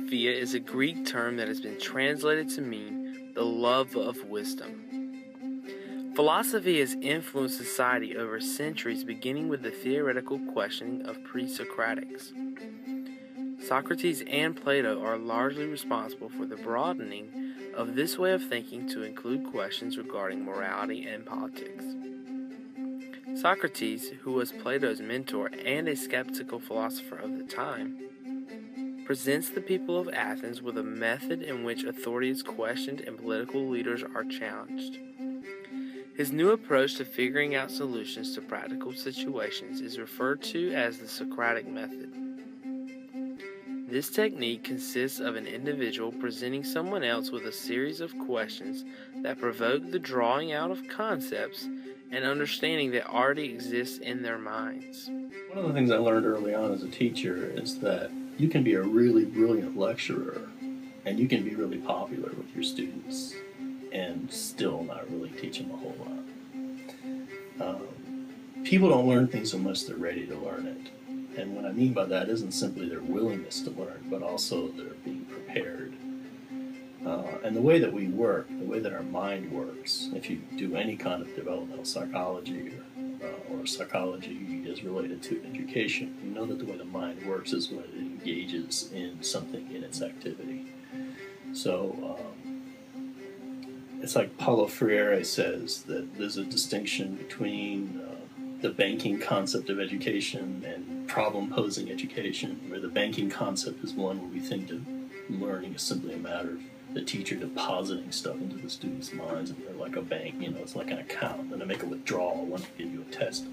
Philosophia is a Greek term that has been translated to mean the love of wisdom. Philosophy has influenced society over centuries, beginning with the theoretical questioning of pre-Socratics. Socrates and Plato are largely responsible for the broadening of this way of thinking to include questions regarding morality and politics. Socrates, who was Plato's mentor and a skeptical philosopher of the time, presents the people of Athens with a method in which authority is questioned and political leaders are challenged. His new approach to figuring out solutions to practical situations is referred to as the Socratic method. This technique consists of an individual presenting someone else with a series of questions that provoke the drawing out of concepts and understanding that already exists in their minds. One of the things I learned early on as a teacher is that you can be a really brilliant lecturer and you can be really popular with your students and still not really teach them a whole lot. People don't learn things unless they're ready to learn it. And what I mean by that isn't simply their willingness to learn, but also their being prepared. And the way that we work, the way that our mind works, if you do any kind of developmental psychology or psychology is related to education, you know that the way the mind works is when it engages in something in its activity. So it's like Paulo Freire says that there's a distinction between the banking concept of education and problem-posing education, where the banking concept is one where we think that learning is simply a matter of the teacher depositing stuff into the students' minds, and they're like a bank, it's like an account, and they make a withdrawal when they give you a test.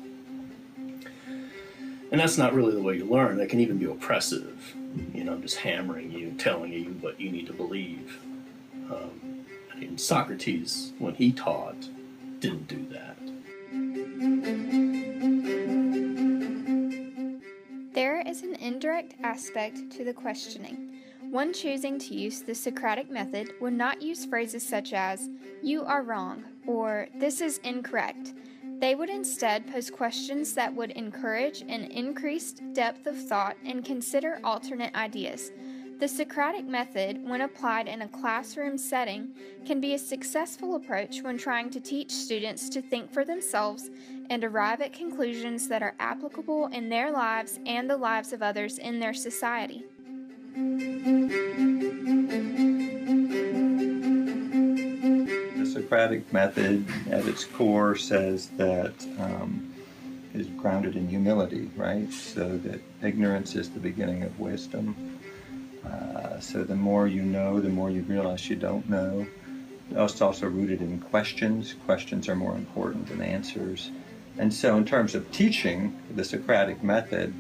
And that's not really the way you learn. That can even be oppressive. I'm just hammering you, telling you what you need to believe. And Socrates, when he taught, didn't do that. There is an indirect aspect to the questioning. One choosing to use the Socratic method would not use phrases such as, "you are wrong," or "this is incorrect." They would instead pose questions that would encourage an increased depth of thought and consider alternate ideas. The Socratic method, when applied in a classroom setting, can be a successful approach when trying to teach students to think for themselves and arrive at conclusions that are applicable in their lives and the lives of others in their society. The Socratic method at its core says that is grounded in humility, right? So that ignorance is the beginning of wisdom. So the more you know, the more you realize you don't know. It's also rooted in questions. Questions are more important than answers. And so in terms of teaching the Socratic method,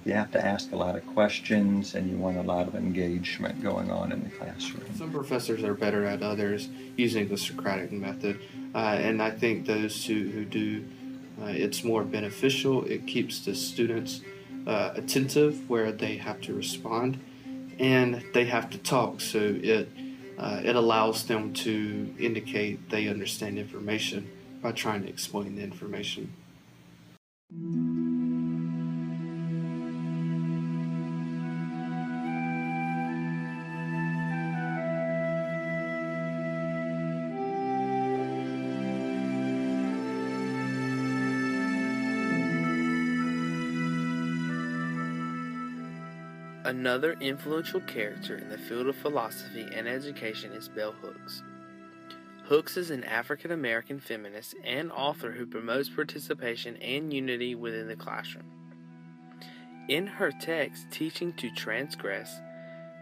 you have to ask a lot of questions and you want a lot of engagement going on in the classroom. Some professors are better at others using the Socratic method, and I think those who do, it's more beneficial. It keeps the students attentive where they have to respond and they have to talk, so it allows them to indicate they understand information by trying to explain the information. Another influential character in the field of philosophy and education is Bell Hooks. Hooks is an African-American feminist and author who promotes participation and unity within the classroom. In her text, Teaching to Transgress,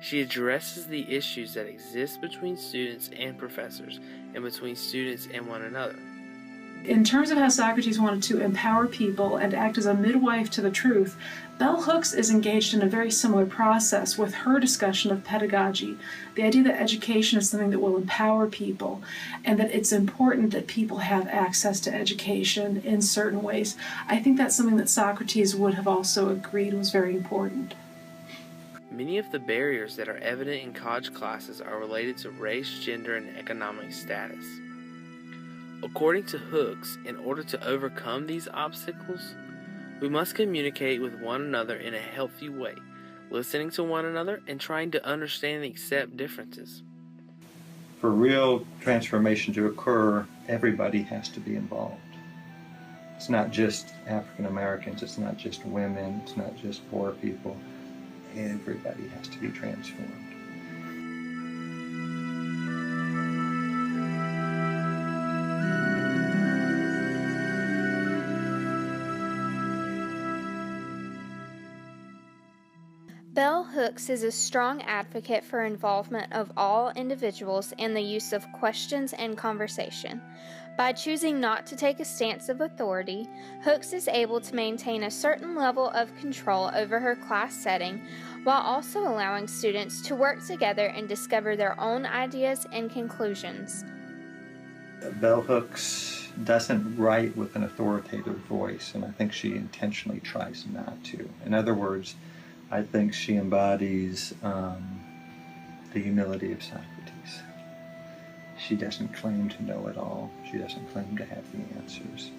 she addresses the issues that exist between students and professors and between students and one another. In terms of how Socrates wanted to empower people and act as a midwife to the truth, Bell Hooks is engaged in a very similar process with her discussion of pedagogy, the idea that education is something that will empower people and that it's important that people have access to education in certain ways. I think that's something that Socrates would have also agreed was very important. Many of the barriers that are evident in college classes are related to race, gender, and economic status. According to Hooks, in order to overcome these obstacles, we must communicate with one another in a healthy way, listening to one another, and trying to understand and accept differences. For real transformation to occur, everybody has to be involved. It's not just African Americans, it's not just women, it's not just poor people. Everybody has to be transformed. Bell Hooks is a strong advocate for involvement of all individuals and the use of questions and conversation. By choosing not to take a stance of authority, Hooks is able to maintain a certain level of control over her class setting while also allowing students to work together and discover their own ideas and conclusions. Bell Hooks doesn't write with an authoritative voice, and I think she intentionally tries not to. In other words, I think she embodies the humility of Socrates. She doesn't claim to know it all. She doesn't claim to have the answers.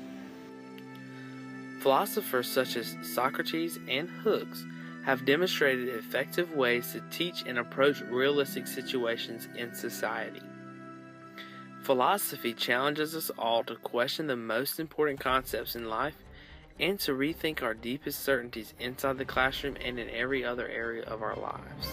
Philosophers such as Socrates and Hooks have demonstrated effective ways to teach and approach realistic situations in society. Philosophy challenges us all to question the most important concepts in life and to rethink our deepest certainties inside the classroom and in every other area of our lives.